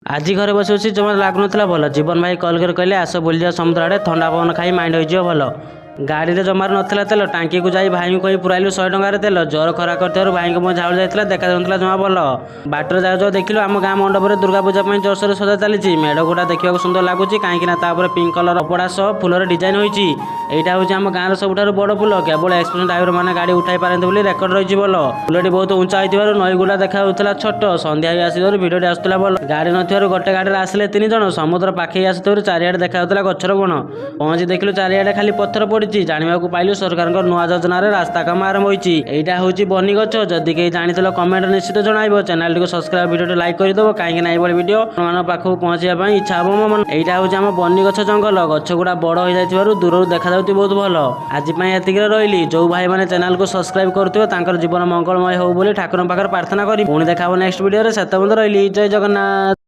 ଆଜି ଘରେ ବସି ବସି ଜମା ଲାଗୁନଥିଲା ଭଲ। ଜୀବନ ଭାଇ କଲ୍ କରି କହିଲେ ଆସ ବୁଲିଯିବା ସମୁଦ୍ର ଆଡ଼େ, ଥଣ୍ଡା ପବନ ଖାଇ ମାଇଣ୍ଡ ହୋଇଯିବ ଭଲ। ଗାଡ଼ିରେ ଜମାରୁ ନଥିଲା ତେଲ, ଟାଙ୍କିକୁ ଯାଇ ଭାଇଙ୍କୁ କହି ପୁରାଇଲୁ 100 ଟଙ୍କାରେ ତେଲ। ଜୋର ଖରା କରିଥିବାରୁ ଭାଇଙ୍କ ମୁହଁ ଝାଉଳି ଯାଇଥିଲା, ଦେଖାଯାଉନଥିଲା ଜମା ଭଲ। ବାଟରେ ଯାଉ ଯାଉ ଦେଖିଲୁ ଆମ ଗାଁ ମଣ୍ଡପରେ ଦୁର୍ଗା ପୂଜା ପାଇଁ ଜୋରସୋରରେ ସଜା ଚାଲିଛି। ମେଢ଼ଗୁଡ଼ା ଦେଖିବାକୁ ସୁନ୍ଦର ଲାଗୁଛି, କାହିଁକିନା ତା ଉପରେ ପିଙ୍କ କଲର କପଡ଼ା ସହ ଫୁଲର ଡିଜାଇନ ହୋଇଛି। ଏଇଟା ହେଉଛି ଆମ ଗାଁର ସବୁଠାରୁ ବଡ଼ ପୋଲ। କେବଳ ଏକ୍ସପ୍ରେସ୍ ଡ୍ରାଇଭର ମାନେ ଗାଡ଼ି ଉଠାଇ ପାରନ୍ତି ବୋଲି ରେକର୍ଡ ରହିଛି ଭଲ। ପୋଲଟି ବହୁତ ଉଞ୍ଚା ହୋଇଥିବାରୁ ନଈଗୁଡ଼ା ଦେଖାଯାଉଥିଲା ଛୋଟ। ସନ୍ଧ୍ୟା ହୋଇ ଆସିଥିବାରୁ ଭିଡ଼ିଓଟି ଆସୁଥିଲା ଭଲ। ଗାଡ଼ି ନଥିବାରୁ ଗୋଟେ ଗାଡ଼ିରେ ଆସିଲେ 3 ଜଣ। ସମୁଦ୍ର ପାଖେଇ ଆସିଥିବାରୁ ଚାରିଆଡ଼େ ଦେଖାଯାଉଥିଲା ଗଛର ବଣ। ପହଞ୍ଚି ଦେଖିଲୁ ଚାରିଆଡ଼େ ଖାଲି ପଥର ପଡ଼ିଛି। ଜାଣିବାକୁ ପାଇଲୁ ସରକାରଙ୍କ ନୂଆ ଯୋଜନାରେ ରାସ୍ତା କାମ ଆରମ୍ଭ ହୋଇଛି। ଏଇଟା ହେଉଛି ବନି ଗଛ। ଯଦି କେହି ଜାଣିଥିଲ କମେଣ୍ଟ ନିଶ୍ଚିତ ଜଣାଇବ। ଚ୍ୟାନେଲଟିକୁ ସବସ୍କ୍ରାଇବ, ଭିଡ଼ିଓଟି ଲାଇକ୍ କରିଦେବ, କାହିଁକିନା ଏଇଭଳି ଭିଡ଼ିଓ ଆପଣମାନଙ୍କ ପାଖକୁ ପହଞ୍ଚିବା ପାଇଁ ଇଚ୍ଛା ହେବ ମୋ ମନ। ଏଇଟା ହେଉଛି ଆମ ବନି ଗଛ ଜଙ୍ଗଲ। ଗଛଗୁଡ଼ା ବଡ଼ ହୋଇଯାଇଥିବାରୁ ଦୂରରୁ ଦେଖାଯାଉଛି ବହୁତ ଭଲ। ଆଜି ପାଇଁ ଏତିକିରେ ରହିଲି। ଯେଉଁ ଭାଇମାନେ ଚ୍ୟାନେଲକୁ ସବସ୍କ୍ରାଇବ କରୁଥିବେ ତାଙ୍କର ଜୀବନ ମଙ୍ଗଳମୟ ହେଉ ବୋଲି ଠାକୁରଙ୍କ ପାଖରେ ପ୍ରାର୍ଥନା କରି ପୁଣି ଦେଖା ହେବ ନେକ୍ସଟ ଭିଡ଼ିଓରେ। ସେତେ ପର୍ଯ୍ୟନ୍ତ ରହିଲି। ଜୟ ଜଗନ୍ନାଥ।